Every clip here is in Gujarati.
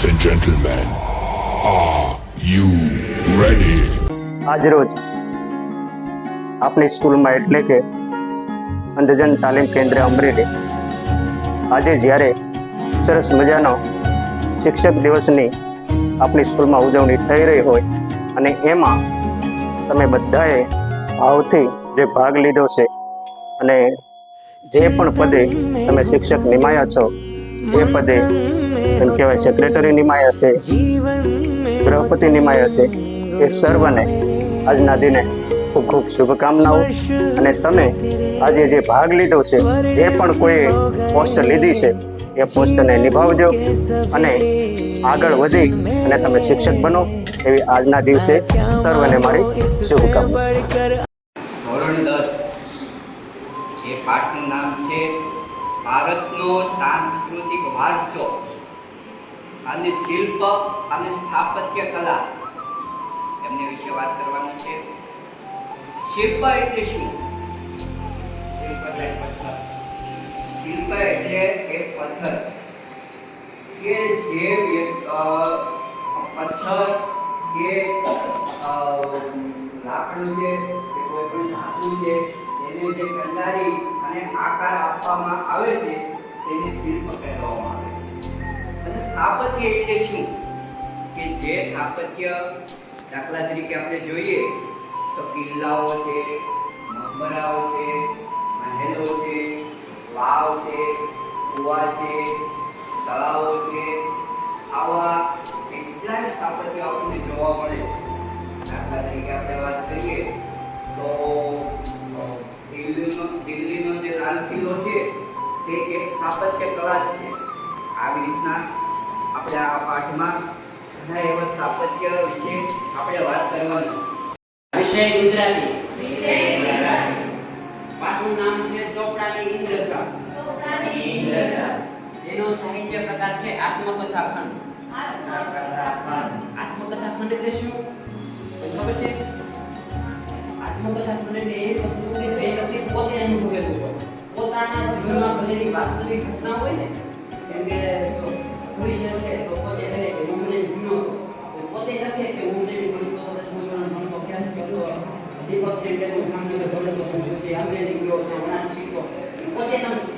and gentlemen, are you ready? આજરોજ આપણી સ્કૂલમાં એટલે કે અંધજન તાલીમ કેન્દ્ર અમરેલી આજે જ્યારે સરસ મજાનો શિક્ષક દિવસની આપણી સ્કૂલમાં ઉજવણી થઈ રહી હોય અને એમાં તમે બધાએ ભાવથી જે ભાગ લીધો છે અને જે પણ પદે તમે શિક્ષક નિમાયા છો એ પદે એમ કહેવાય સેક્રેટરી નિમાયા છે, ગૃહપતિ નિમાયા છે, એ સર્વને આજના દિને ખૂબ ખૂબ શુભકામનાઓ. અને તમે આજે જે ભાગ લીધો છે, જે પણ કોઈ પોસ્ટ લીધી છે એ પોસ્ટને નિભાવજો અને આગળ વધી અને તમે શિક્ષક બનો એવી આજના દિવસે સર્વને મારી શુભકામના. ધોરણ 10 જે પાઠનું નામ છે ભારતનો સાંસ્કૃતિક વારસો અને શિલ્પ અને સ્થાપત્ય કલા, એમની વિશે વાત કરવાની છે. શિલ્પ એટલે શું? શિલ્પ એટલે પથ્થર. શિલ્પ એટલે એક પથ્થર કે જે પથ્થર કે લાકડું છે કે કોઈ પણ ધાતુ છે એને જે કંડારી અને આકાર આપવામાં આવે છે તેને શિલ્પ કહેવામાં આવે છે. અને સ્થાપત્ય એટલે શું? કે જે સ્થાપત્ય, દાખલા તરીકે આપણે જોઈએ તો કિલ્લાઓ છે, મકબરાઓ છે, મહેલો છે, વાવ છે, કુવા છે, તળાવો છે, આવા કેટલાય સ્થાપત્ય આપણને જોવા મળે છે. દાખલા તરીકે આપણે વાત કરીએ તો દિલ્હીનો જે લાલ કિલ્લો છે તે એક સ્થાપત્ય કલા જ છે. આવી રીતના આપણે આ પાઠમાં ઘણા એવા સ્થાપત્ય વિશે આપણે વાત કરવાની. વિષય ગુજરાતી. પાઠનું નામ છે ચોપડાની ઇન્દ્રજાળ. એનો સાહિત્ય પ્રકાર છે આત્મકથા ખંડ. આત્મકથા ખંડ એટલે શું ખબર છે? આત્મકથા ખંડ એટલે એ વસ્તુ કે જે વ્યક્તિ પોતે અનુભવેલું હોય, પોતાના જીવનમાં બનેલી વાસ્તવિક ઘટના હોય ને, કેમ કે જો ભવિષ્ય છે તો પોતે કહે કે હું મને ભૂલો તો પોતે લખે કે હું મને ભણતો હતો, સમજવાનો ભણતો અભ્યાસ કરતો હોય. દીપક છે કે હું સાંભળ્યો ભણતો પછી અમે નીકળ્યો તો વણાટ શીખો,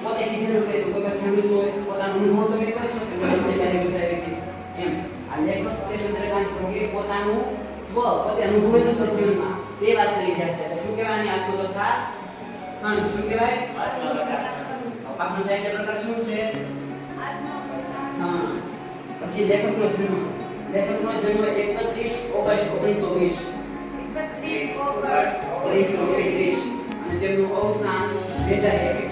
પોતે કીધેલું કે તું કોઈ સાંભળ્યું હોય પોતાનો અનુભવ તો કરી શકો કે મને તારી વિચારી હતી એમ. આ લેખક છે ચંદ્રકાંત ભોગે પોતાનું સ્વ પોતે અનુભવેલું છે જીવનમાં તે વાત કરી રહ્યા છે. એટલે શું કહેવાની? આત્મકથા ખંડ. શું કહેવાય? આત્મકથા ખંડ. પાઠનો સાહિત્ય પ્રકાર શું છે? હા. પછી લેખકનો જન્મ. લેખકનો જન્મ 31 ઓગસ્ટ 1920. 31 ઓગસ્ટ 1920 અને તેમનું અવસાન 2001.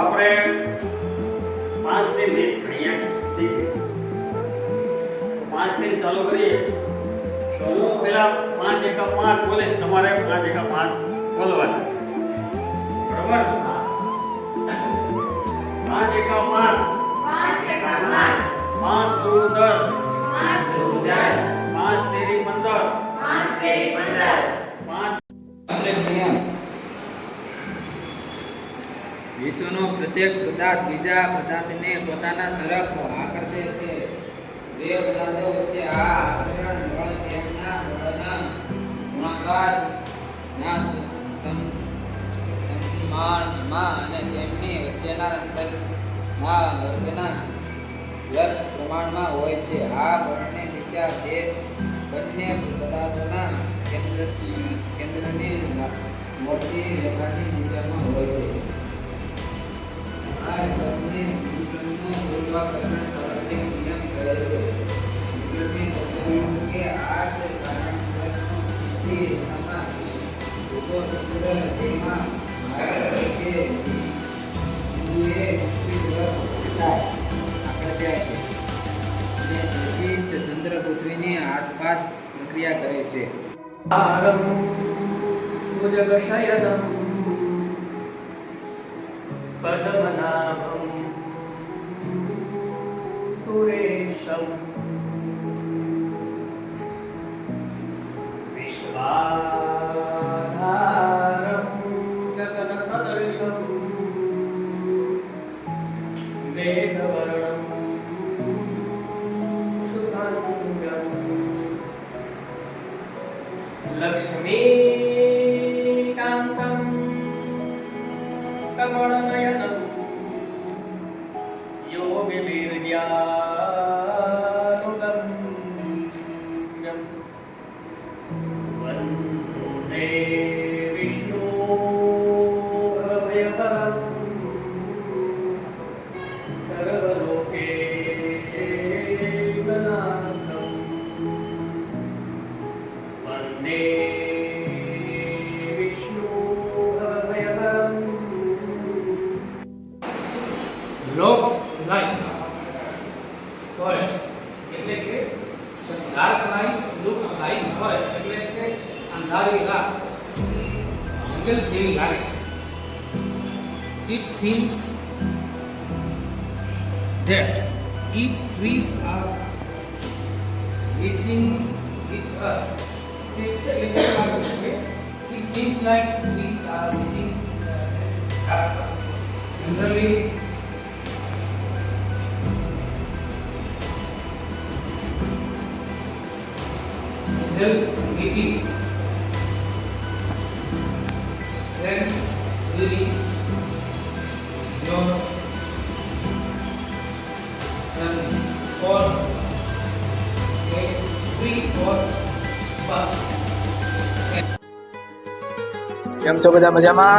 આપણે 5 થી 20 ઘડિયા શીખીએ. 5 થી ચાલુ કરીએ તો હું પહેલા 5 એકા 5 બોલીશ, તમારે 5 એકા 5 બોલવાના. બરાબર? 5 એકા 5 5 દુ 10 5 તેરી 15 વિશ્વનો પ્રત્યેક પદાર્થ બીજા પદાર્થને પોતાના તરફ આકર્ષે છે. બે પદાર્થો વચ્ચે આ આકર્ષણ બળ તેમના બળના ગુણાકારના સમમાનમાં અને તેમની વચ્ચેના અંતરના વર્ગના વ્યસ્ત પ્રમાણમાં હોય છે. આ બળની દિશા બે બંને પદાર્થોના કેન્દ્રની મોટી રેખાની દિશામાં હોય છે. આ બંને ન્યૂટનનો ગુરુત્વાકર્ષણ તરફનો નિયમ કહે છે. ન્યૂટનની દર્શાવ્યું કે આ જ કારણસરનો સીધી રેખામાં ઊભો ચંદ્ર તેમાં કે બિંદુએ પૃથ્વી તરફ ખેંચાય. છે. आरं भुजगशयनं पद्मनाभं सुरेशं विश्वाधारं गगनसदृशं वेदवर्णं शुभाङ्गम् लक्ष्मीकान्तं कमलनयनं योगिवीर्यानुगम्यं वन्दे विष्णुभयहरं सर्वलोकैकनाथं वन्दे looks like forest એટલે કે the dark nights look like forest એટલે કે અંધારી રાત જંગલ જેવી લાગે છે. It seems that if trees are reaching each us, it seems like trees are reaching us. Generally, meeting then really your journey or a free or bus. કેમ છો બધા મજામાં?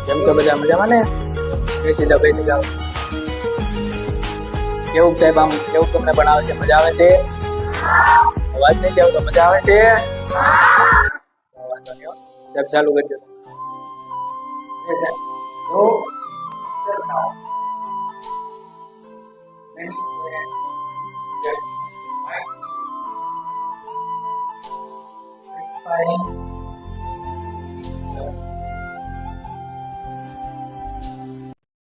કેમ છો બધા મજામાં ને? બેસી જાઓ કેવું સાહેબ આમ કેવું તમને ભણાવે છે? મજા આવે છે? અવાજ નહીં જાવ તો મજા આવે છે? વાંધો નહીં હો. સાહેબ ચાલુ કરી દો.